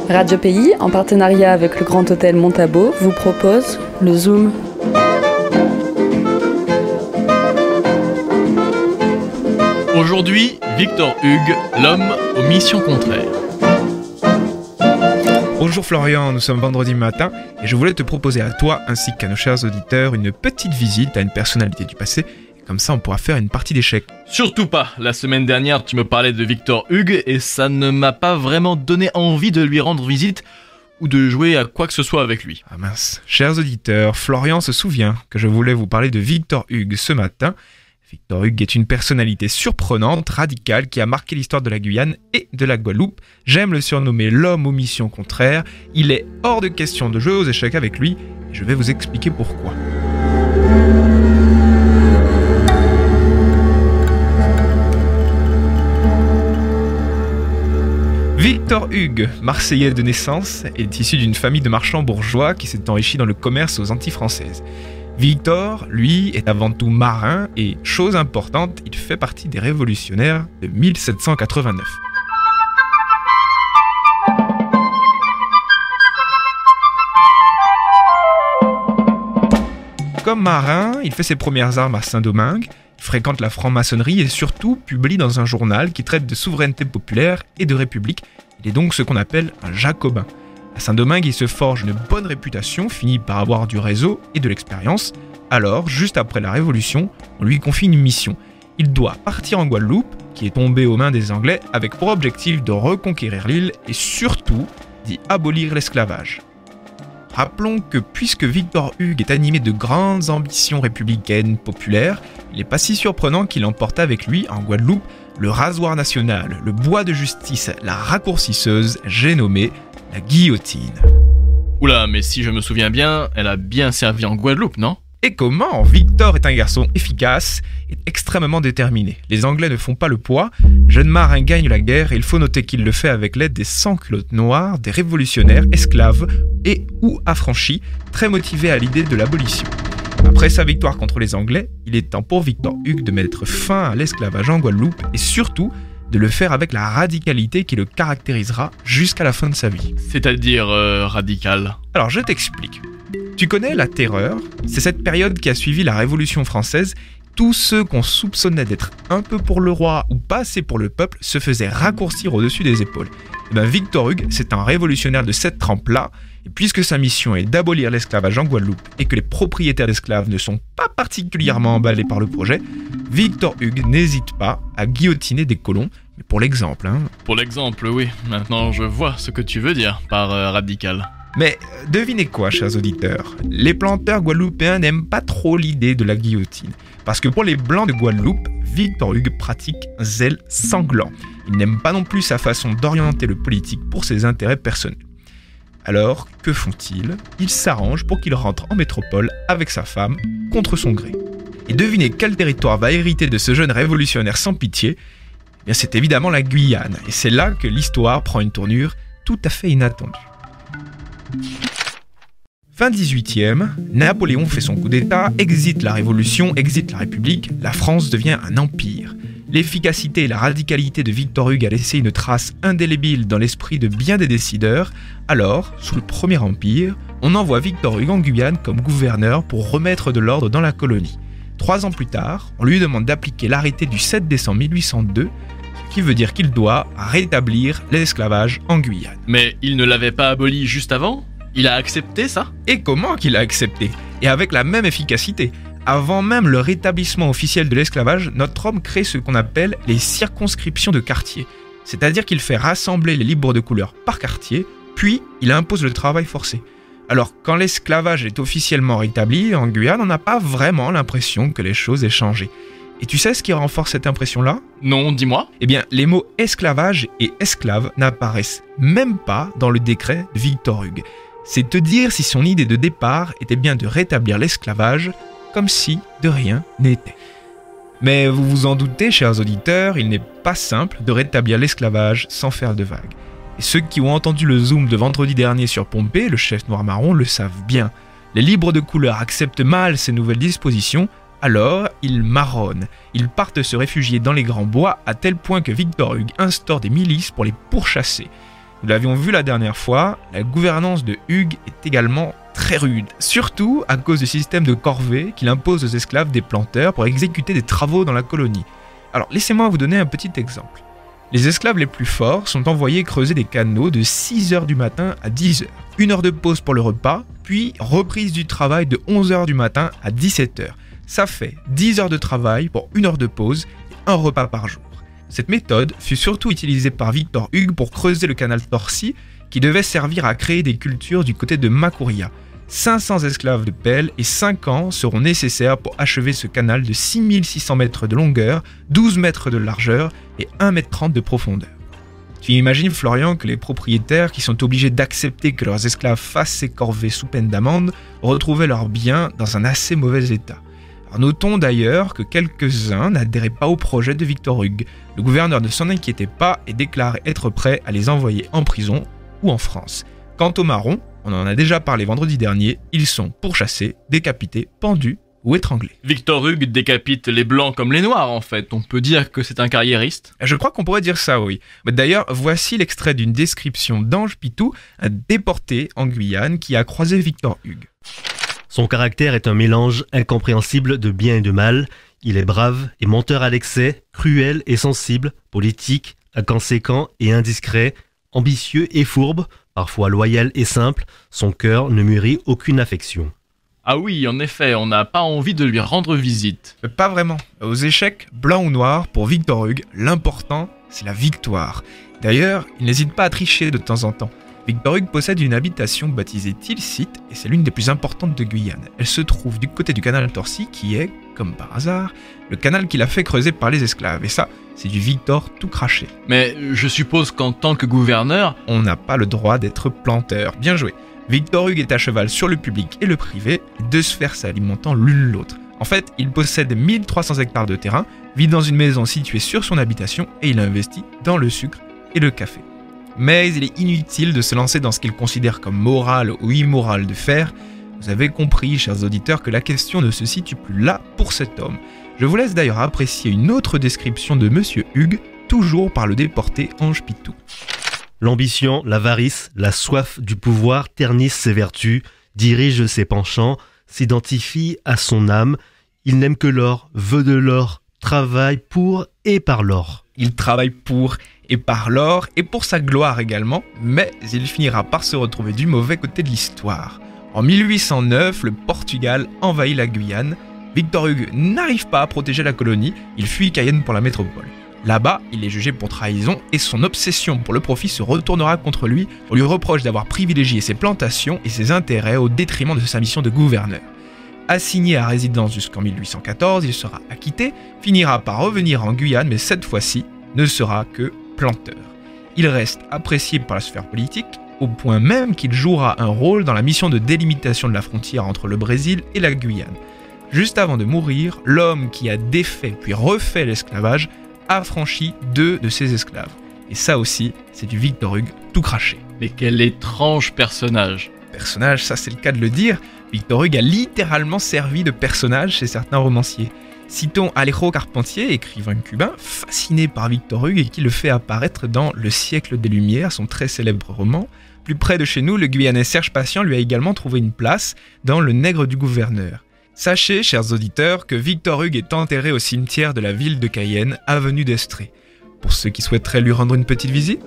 Radio Pays, en partenariat avec le Grand Hôtel Montabo, vous propose le Zoom. Aujourd'hui, Victor Hugues, l'homme aux missions contraires. Bonjour Florian, nous sommes vendredi matin et je voulais te proposer à toi ainsi qu'à nos chers auditeurs une petite visite à une personnalité du passé. Comme ça, on pourra faire une partie d'échecs. Surtout pas. La semaine dernière, tu me parlais de Victor Hugues et ça ne m'a pas vraiment donné envie de lui rendre visite ou de jouer à quoi que ce soit avec lui. Ah mince. Chers auditeurs, Florian se souvient que je voulais vous parler de Victor Hugues ce matin. Victor Hugues est une personnalité surprenante, radicale, qui a marqué l'histoire de la Guyane et de la Guadeloupe. J'aime le surnommer l'homme aux missions contraires. Il est hors de question de jouer aux échecs avec lui et je vais vous expliquer pourquoi. Victor Hugues, marseillais de naissance, est issu d'une famille de marchands bourgeois qui s'est enrichi dans le commerce aux Antilles françaises. Victor, lui, est avant tout marin et, chose importante, il fait partie des révolutionnaires de 1789. Comme marin, il fait ses premières armes à Saint-Domingue, il fréquente la franc-maçonnerie et surtout publie dans un journal qui traite de souveraineté populaire et de république. Il est donc ce qu'on appelle un jacobin. À Saint-Domingue, il se forge une bonne réputation, finit par avoir du réseau et de l'expérience. Alors, juste après la Révolution, on lui confie une mission. Il doit partir en Guadeloupe, qui est tombée aux mains des Anglais, avec pour objectif de reconquérir l'île et surtout d'y abolir l'esclavage. Rappelons que puisque Victor Hugues est animé de grandes ambitions républicaines populaires, il n'est pas si surprenant qu'il emporte avec lui, en Guadeloupe, le rasoir national, le bois de justice, la raccourcisseuse, j'ai nommé la guillotine. Oula, mais si je me souviens bien, elle a bien servi en Guadeloupe, non ? Et comment ? Victor est un garçon efficace et extrêmement déterminé. Les Anglais ne font pas le poids, jeune marin gagne la guerre et il faut noter qu'il le fait avec l'aide des sans-culottes noirs, des révolutionnaires, esclaves et ou affranchis, très motivés à l'idée de l'abolition. Après sa victoire contre les Anglais, il est temps pour Victor Hugues de mettre fin à l'esclavage en Guadeloupe et surtout de le faire avec la radicalité qui le caractérisera jusqu'à la fin de sa vie. C'est-à-dire radical. Alors je t'explique. Tu connais la Terreur ? C'est cette période qui a suivi la Révolution française. Tous ceux qu'on soupçonnait d'être un peu pour le roi ou pas assez pour le peuple se faisaient raccourcir au-dessus des épaules. Et bien Victor Hugues, c'est un révolutionnaire de cette trempe-là. Et puisque sa mission est d'abolir l'esclavage en Guadeloupe et que les propriétaires d'esclaves ne sont pas particulièrement emballés par le projet, Victor Hugues n'hésite pas à guillotiner des colons. Mais pour l'exemple, Pour l'exemple, oui. Maintenant, je vois ce que tu veux dire par radical. Mais devinez quoi, chers auditeurs ? Les planteurs guadeloupéens n'aiment pas trop l'idée de la guillotine. Parce que pour les Blancs de Guadeloupe, Victor Hugues pratique un zèle sanglant. Ils n'aiment pas non plus sa façon d'orienter le politique pour ses intérêts personnels. Alors, que font-ils ? Ils s'arrangent pour qu'il rentre en métropole avec sa femme, contre son gré. Et devinez quel territoire va hériter de ce jeune révolutionnaire sans pitié ? Eh bien, c'est évidemment la Guyane. Et c'est là que l'histoire prend une tournure tout à fait inattendue. Fin 18e, Napoléon fait son coup d'état, exit la Révolution, exit la République, la France devient un empire. L'efficacité et la radicalité de Victor Hugues a laissé une trace indélébile dans l'esprit de bien des décideurs. Alors, sous le Premier Empire, on envoie Victor Hugues en Guyane comme gouverneur pour remettre de l'ordre dans la colonie. 3 ans plus tard, on lui demande d'appliquer l'arrêté du 7 décembre 1802, ce qui veut dire qu'il doit rétablir l'esclavage en Guyane. Mais il ne l'avait pas aboli juste avant ? Il a accepté ça ? Et comment qu'il a accepté ? Et avec la même efficacité. Avant même le rétablissement officiel de l'esclavage, notre homme crée ce qu'on appelle les circonscriptions de quartier. C'est-à-dire qu'il fait rassembler les libres de couleur par quartier, puis il impose le travail forcé. Alors, quand l'esclavage est officiellement rétabli, en Guyane, on n'a pas vraiment l'impression que les choses aient changé. Et tu sais ce qui renforce cette impression-là ? Non, dis-moi. Eh bien, les mots esclavage et esclave n'apparaissent même pas dans le décret de Victor Hugues. C'est te dire si son idée de départ était bien de rétablir l'esclavage, comme si de rien n'était. Mais vous vous en doutez, chers auditeurs, il n'est pas simple de rétablir l'esclavage sans faire de vagues. Et ceux qui ont entendu le Zoom de vendredi dernier sur Pompée, le chef noir-marron, le savent bien. Les libres de couleur acceptent mal ces nouvelles dispositions, alors ils marronnent. Ils partent se réfugier dans les grands bois à tel point que Victor Hugues instaure des milices pour les pourchasser. Nous l'avions vu la dernière fois, la gouvernance de Hugues est également très rude, surtout à cause du système de corvée qu'il impose aux esclaves des planteurs pour exécuter des travaux dans la colonie. Alors laissez-moi vous donner un petit exemple. Les esclaves les plus forts sont envoyés creuser des canaux de 6h du matin à 10h. 1 heure de pause pour le repas, puis reprise du travail de 11h du matin à 17h. Ça fait 10 heures de travail pour 1 heure de pause et un repas par jour. Cette méthode fut surtout utilisée par Victor Hugues pour creuser le canal Torcy qui devait servir à créer des cultures du côté de Makuria. 500 esclaves de pelle et 5 ans seront nécessaires pour achever ce canal de 6600 mètres de longueur, 12 mètres de largeur et 1,30 m de profondeur. Tu imagines, Florian, que les propriétaires qui sont obligés d'accepter que leurs esclaves fassent ces corvées sous peine d'amende retrouvaient leurs biens dans un assez mauvais état. Alors notons d'ailleurs que quelques-uns n'adhéraient pas au projet de Victor Hugues. Le gouverneur ne s'en inquiétait pas et déclarait être prêt à les envoyer en prison ou en France. Quant aux marrons, on en a déjà parlé vendredi dernier, ils sont pourchassés, décapités, pendus ou étranglés. Victor Hugues décapite les blancs comme les noirs en fait, on peut dire que c'est un carriériste. Je crois qu'on pourrait dire ça, oui. Mais d'ailleurs, voici l'extrait d'une description d'Ange Pitou, un déporté en Guyane qui a croisé Victor Hugues. Son caractère est un mélange incompréhensible de bien et de mal. Il est brave et menteur à l'excès, cruel et sensible, politique, inconséquent et indiscret, ambitieux et fourbe, parfois loyal et simple, son cœur ne mûrit aucune affection. Ah oui, en effet, on n'a pas envie de lui rendre visite. Mais pas vraiment. Aux échecs, blanc ou noir, pour Victor Hugues, l'important, c'est la victoire. D'ailleurs, il n'hésite pas à tricher de temps en temps. Victor Hugues possède une habitation baptisée Tilsit et c'est l'une des plus importantes de Guyane. Elle se trouve du côté du canal Torcy qui est, comme par hasard, le canal qu'il a fait creuser par les esclaves. Et ça, c'est du Victor tout craché. Mais je suppose qu'en tant que gouverneur, on n'a pas le droit d'être planteur. Bien joué. Victor Hugues est à cheval sur le public et le privé, deux sphères s'alimentant l'une l'autre. En fait, il possède 1300 hectares de terrain, vit dans une maison située sur son habitation et il investit dans le sucre et le café. Mais il est inutile de se lancer dans ce qu'il considère comme moral ou immoral de faire. Vous avez compris, chers auditeurs, que la question ne se situe plus là pour cet homme. Je vous laisse d'ailleurs apprécier une autre description de Monsieur Hugues, toujours par le déporté Ange Pitou. L'ambition, l'avarice, la soif du pouvoir ternissent ses vertus, dirigent ses penchants, s'identifient à son âme. Il n'aime que l'or, veut de l'or, travaille pour et par l'or. Il travaille pour et par l'or et pour sa gloire également, mais il finira par se retrouver du mauvais côté de l'histoire. En 1809, le Portugal envahit la Guyane. Victor Hugues n'arrive pas à protéger la colonie, il fuit Cayenne pour la métropole. Là-bas, il est jugé pour trahison et son obsession pour le profit se retournera contre lui. On lui reproche d'avoir privilégié ses plantations et ses intérêts au détriment de sa mission de gouverneur. Assigné à résidence jusqu'en 1814, il sera acquitté, finira par revenir en Guyane, mais cette fois-ci ne sera que planteur. Il reste apprécié par la sphère politique, au point même qu'il jouera un rôle dans la mission de délimitation de la frontière entre le Brésil et la Guyane. Juste avant de mourir, l'homme qui a défait puis refait l'esclavage affranchit 2 de ses esclaves. Et ça aussi, c'est du Victor Hugues tout craché. Mais quel étrange personnage. Personnage, ça c'est le cas de le dire. Victor Hugues a littéralement servi de personnage chez certains romanciers. Citons Alejo Carpentier, écrivain cubain, fasciné par Victor Hugues et qui le fait apparaître dans Le siècle des Lumières, son très célèbre roman. Plus près de chez nous, le Guyanais Serge Patient lui a également trouvé une place dans Le Nègre du gouverneur. Sachez, chers auditeurs, que Victor Hugues est enterré au cimetière de la ville de Cayenne, avenue d'Estrée. Pour ceux qui souhaiteraient lui rendre une petite visite.